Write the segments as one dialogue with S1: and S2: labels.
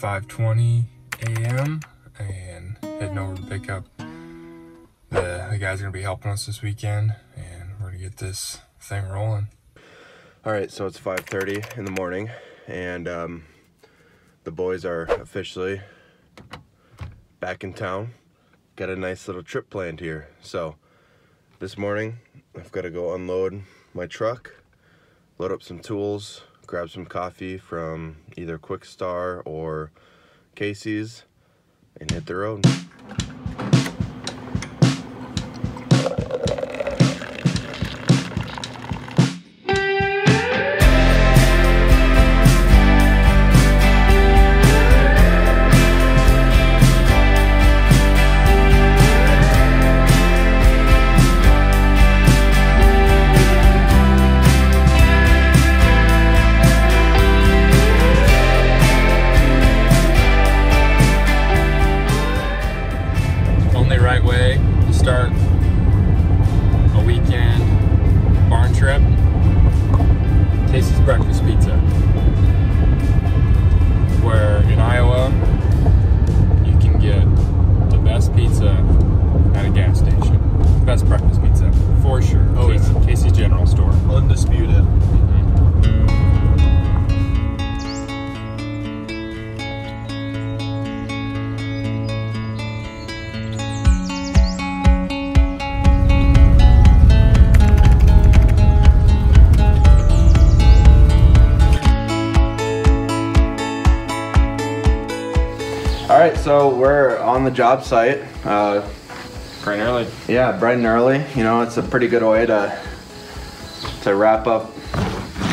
S1: 5:20 a.m. and heading over to pick up the guys are gonna be helping us this weekend, and we're gonna get this thing rolling.
S2: All right, so it's 5:30 in the morning, and the boys are officially back in town. Got a nice little trip planned here. So this morning, I've got to go unload my truck, load up some tools, grab some coffee from either Quick Star or Casey's, and hit the road.
S1: Right way to start a weekend barn trip. Casey's Breakfast Pizza, where in Iowa you can get the best pizza at a gas station. Best breakfast pizza for sure.
S2: Oh,
S1: Casey's General Store,
S2: undisputed. All right, so we're on the job site.
S1: Bright and early.
S2: Yeah, bright and early. You know, it's a pretty good way to wrap up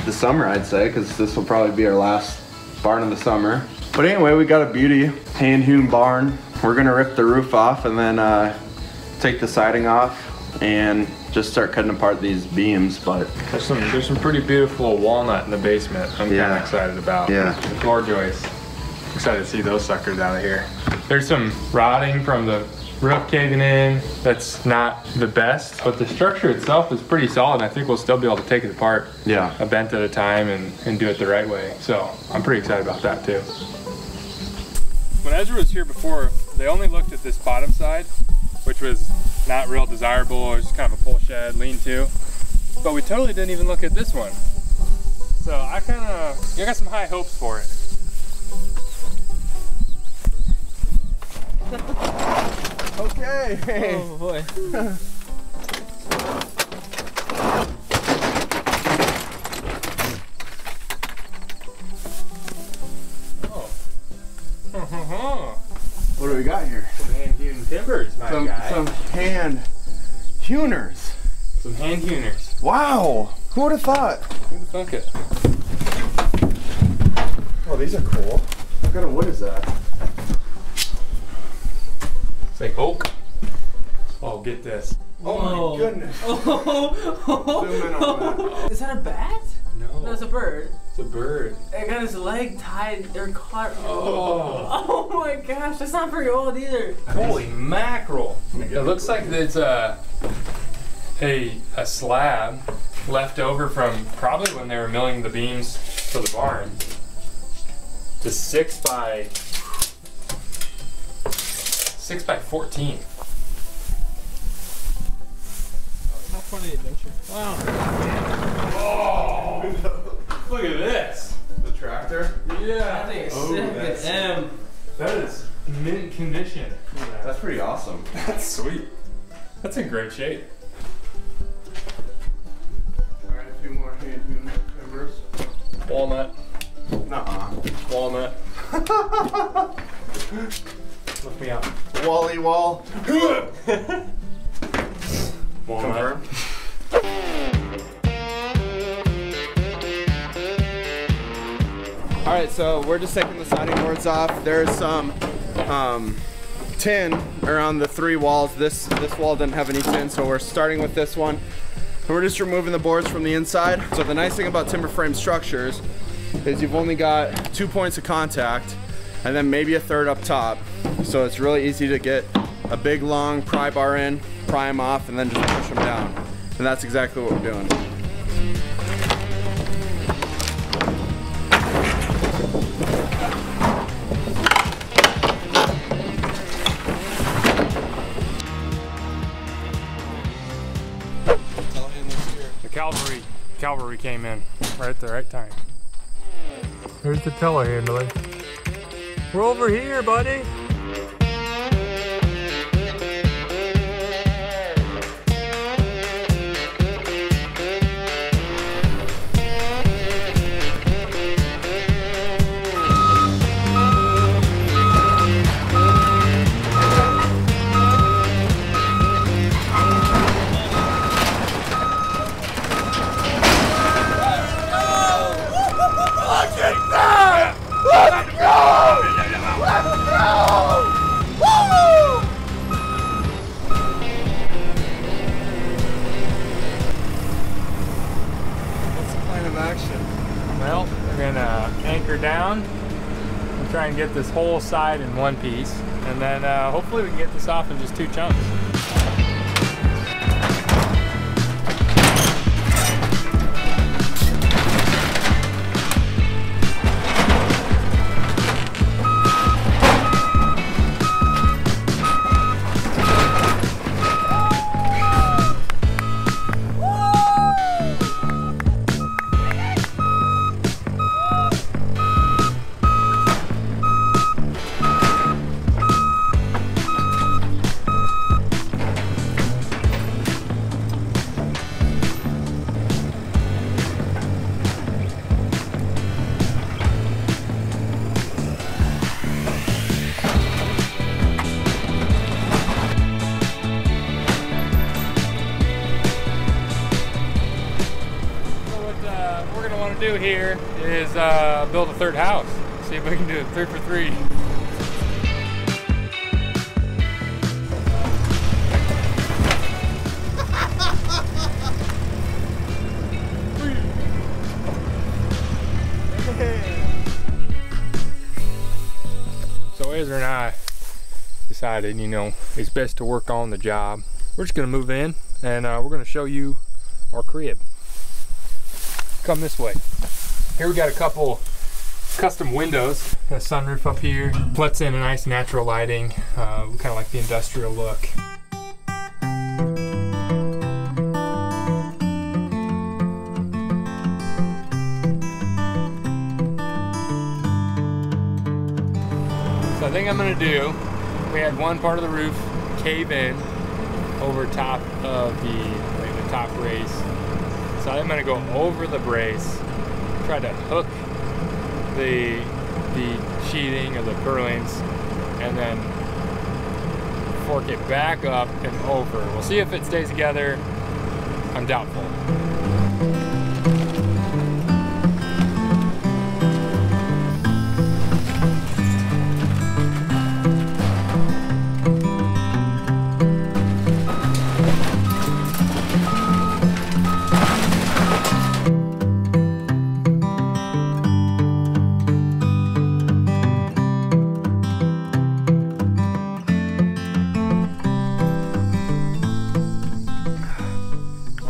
S2: the summer, I'd say, because this will probably be our last barn of the summer. But anyway, we got a beauty hand-hewn barn. We're gonna rip the roof off and then take the siding off and just start cutting apart these beams. But
S1: There's some pretty beautiful walnut in the basement. I'm kind of excited about.
S2: Yeah.
S1: The floor joists. Excited to see those suckers out of here. There's some rotting from the roof caving in. That's not the best, but the structure itself is pretty solid. I think we'll still be able to take it apart,
S2: yeah,
S1: a bent at a time, and do it the right way. So I'm pretty excited about that too. When Ezra was here before, they only looked at this bottom side, which was not real desirable. It was kind of a pole shed, lean-to. But we totally didn't even look at this one. So I got some high hopes for it.
S2: Okay.
S3: Oh boy.
S2: What do we got here?
S1: Some hand-hewn timbers, my guy.
S2: Some hand-hewners.
S1: Some hand-hewners.
S2: Wow. Who would have thought?
S1: Who the fuck it?
S2: Oh, these are cool. What kind of wood is that?
S1: It's like oak. Oh, get this.
S2: Oh my goodness.
S3: Oh.
S2: Zoom in on that.
S3: Is that a bat?
S1: No.
S3: No, it's a bird.
S1: It's a bird.
S3: It got his leg tied or caught.
S1: Oh.
S3: Oh my gosh, that's not very old either.
S1: Holy mackerel. It looks like it's a slab left over from probably when they were milling the beams for the barn. The 6 by 14.
S3: How fun an adventure. Wow.
S1: Oh! Look at this.
S2: The tractor?
S1: Yeah.
S3: That thing is sick.
S2: that's-
S3: M.
S1: That is mint condition.
S2: That's pretty awesome.
S1: That's sweet. That's in great shape.
S2: Alright, a few more hand-hewn timbers.
S1: Walnut.
S2: Nuh-uh.
S1: Walnut. Look me up.
S2: Wally wall.
S1: Walnut.
S2: Confirmed. Alright, so we're just taking the siding boards off. There's some tin around the 3 walls. This wall didn't have any tin, so we're starting with this one. And we're just removing the boards from the inside. So the nice thing about timber frame structures is you've only got 2 points of contact and then maybe a third up top. So it's really easy to get a big long pry bar in, pry them off, and then just push them down. And that's exactly what we're doing.
S1: Cavalry came in right at the right time. Here's the telehandler. We're over here, buddy. Well, we're gonna anchor down and try and get this whole side in one piece, and then hopefully we can get this off in just 2 chunks. Do here is build a 3rd house. See if we can do it 3 for 3. So Ezra and I decided, you know, it's best to work on the job. We're just gonna move in and we're gonna show you our crib. Come this way. Here we got a couple custom windows, a sunroof up here, lets in a nice natural lighting. We kind of like the industrial look. So I think I'm gonna do, we had one part of the roof cave in over top of the top brace. So I'm gonna go over the brace, try to hook the sheathing or the purlins, and then fork it back up and over. We'll see if it stays together. I'm doubtful.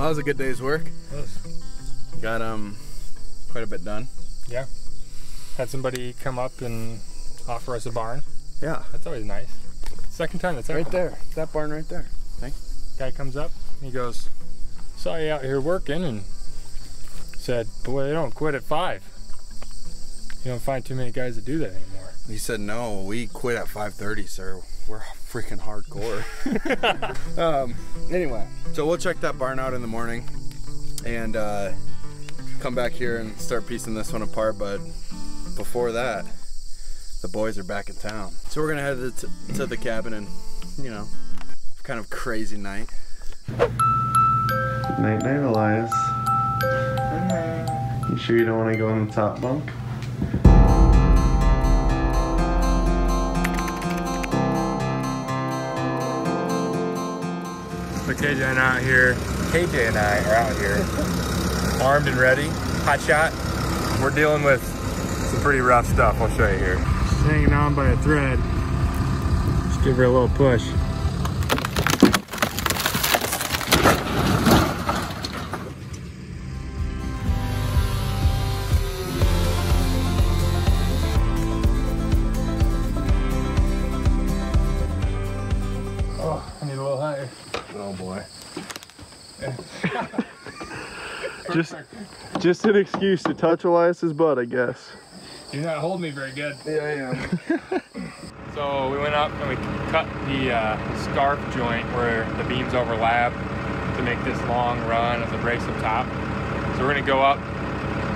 S2: That was a good day's work. Got quite a bit done.
S1: Yeah. Had somebody come up and offer us a barn.
S2: Yeah.
S1: That's always nice. Second time that's happened.
S2: Right there. That barn right there. Thanks.
S1: Guy comes up and he goes, saw you out here working, and said, boy, they don't quit at 5. You don't find too many guys that do that anymore.
S2: He said, no, we quit at 5:30, sir. We're freaking hardcore. Anyway, so we'll check that barn out in the morning and come back here and start piecing this one apart. But before that, the boys are back in town. So we're gonna head to the cabin and, you know, kind of crazy night.
S4: Night night, Elias. You sure you don't want to go in the top bunk?
S1: So KJ and I are out here, armed and ready, hot shot. We're dealing with some pretty rough stuff. I'll show you here. She's hanging on by a thread. Just give her a little push. Oh, I need a little higher.
S2: Oh boy. Just an excuse to touch Elias's butt, I guess.
S1: You're not holding me very good.
S2: Yeah, I am.
S1: So we went up and we cut the scarf joint where the beams overlap to make this long run of the brace up top. So we're gonna go up,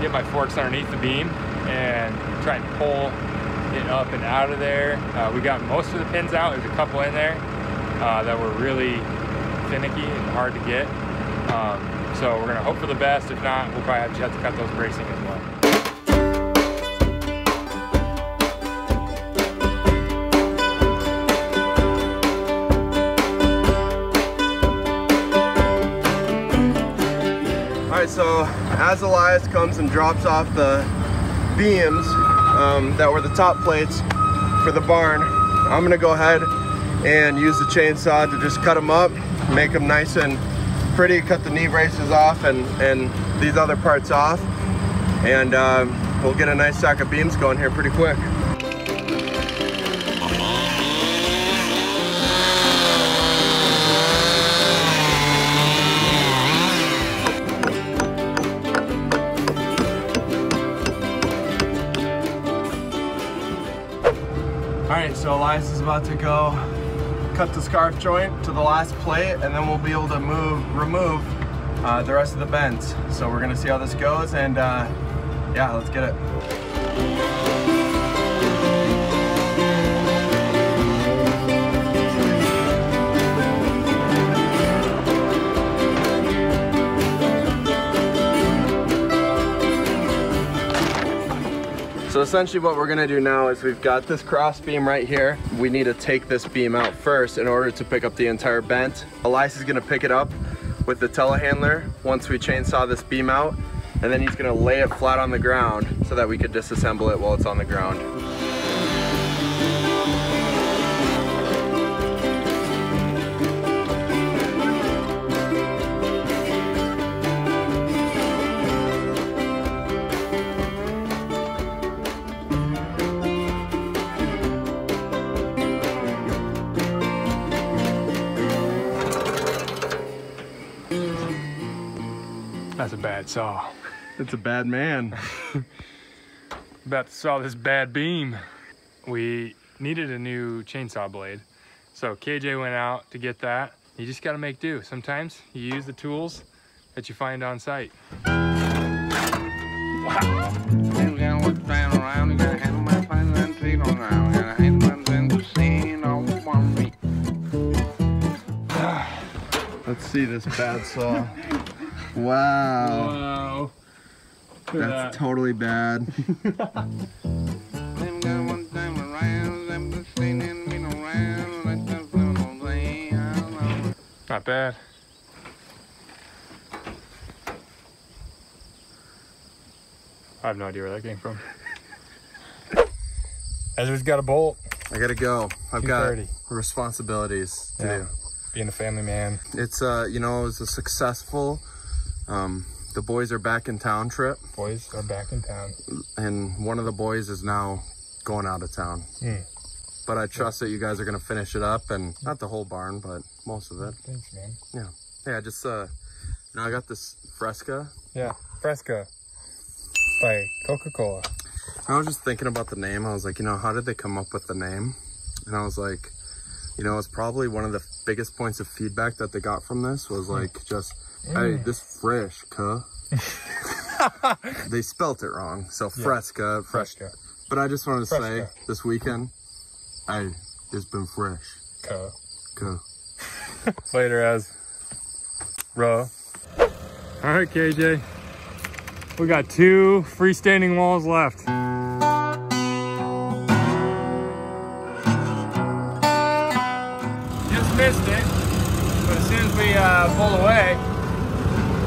S1: get my forks underneath the beam and try and pull it up and out of there. We got most of the pins out. There's a couple in there that were really finicky and hard to get. So we're gonna hope for the best. If not, we'll probably have to cut those bracing as well.
S2: Alright, so as Elias comes and drops off the beams that were the top plates for the barn, I'm gonna go ahead and use the chainsaw to just cut them up, make them nice and pretty, cut the knee braces off and these other parts off, and we'll get a nice stack of beams going here pretty quick. Alright, so Elias is about to go cut the scarf joint to the last plate, and then we'll be able to remove the rest of the bends. So we're gonna see how this goes, and yeah, let's get it. So essentially what we're gonna do now is we've got this cross beam right here. We need to take this beam out first in order to pick up the entire bent. Elias is gonna pick it up with the telehandler once we chainsaw this beam out, and then he's gonna lay it flat on the ground so that we could disassemble it while it's on the ground.
S1: That's a bad saw.
S2: It's a bad man.
S1: About to saw this bad beam. We needed a new chainsaw blade. So KJ went out to get that. You just gotta make do. Sometimes you use the tools that you find on site. Wow.
S2: Let's see this bad saw. Wow.
S1: Wow.
S2: That's totally bad.
S1: Not bad. I have no idea where that came from. Ezra's got a bolt.
S2: I gotta go. I've got
S1: 2:30.
S2: responsibilities to do.
S1: Being a family man.
S2: It's you know, it was a successful the boys are back in town trip.
S1: Boys are back in town.
S2: And one of the boys is now going out of town. But I trust that you guys are gonna finish it up, and not the whole barn, but most of it.
S1: Thanks, man.
S2: Yeah. Yeah, just now I got this Fresca.
S1: Yeah, Fresca by Coca-Cola.
S2: I was just thinking about the name. I was like, you know, how did they come up with the name? And I was like, you know, it's probably one of the biggest points of feedback that they got from this was like, just, hey, this fresh, cuh. They spelt it wrong. So Fresca.
S1: Fresca.
S2: But I just wanted to
S1: Fresca.
S2: say, this weekend, hey, it's been fresh. Cuh.
S1: Later, as Row. All right, KJ. We got 2 freestanding walls left. Just missed it, but as soon as we pulled away,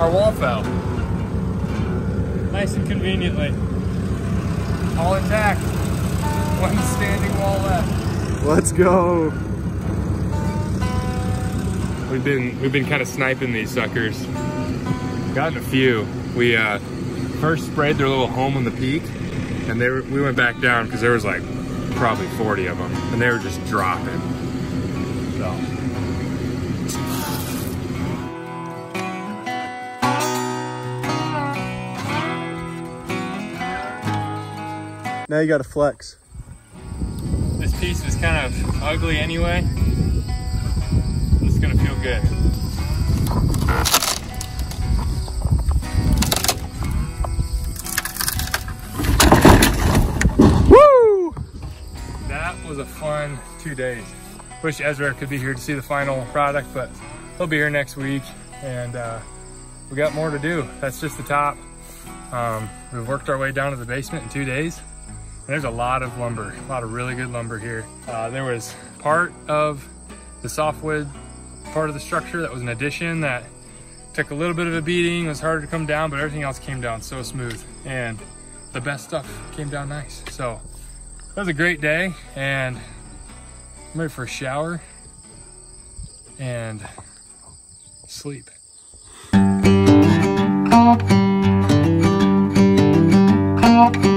S1: our wall fell. Nice and conveniently. All intact. 1 standing wall left.
S2: Let's go.
S1: We've been kind of sniping these suckers. Gotten a few. We first sprayed their little home on the peak, and we went back down because there was like probably 40 of them, and they were just dropping. So.
S2: Now you gotta flex.
S1: This piece was kind of ugly anyway. It's gonna feel good.
S2: Woo!
S1: That was a fun 2 days. Wish Ezra could be here to see the final product, but he'll be here next week, and we got more to do. That's just the top. We've worked our way down to the basement in 2 days. And there's a lot of lumber, a lot of really good lumber here. There was part of the softwood part of the structure that was an addition that took a little bit of a beating, was harder to come down, but everything else came down so smooth. And the best stuff came down nice. So that was a great day, and I'm ready for a shower and sleep.
S5: Thank you.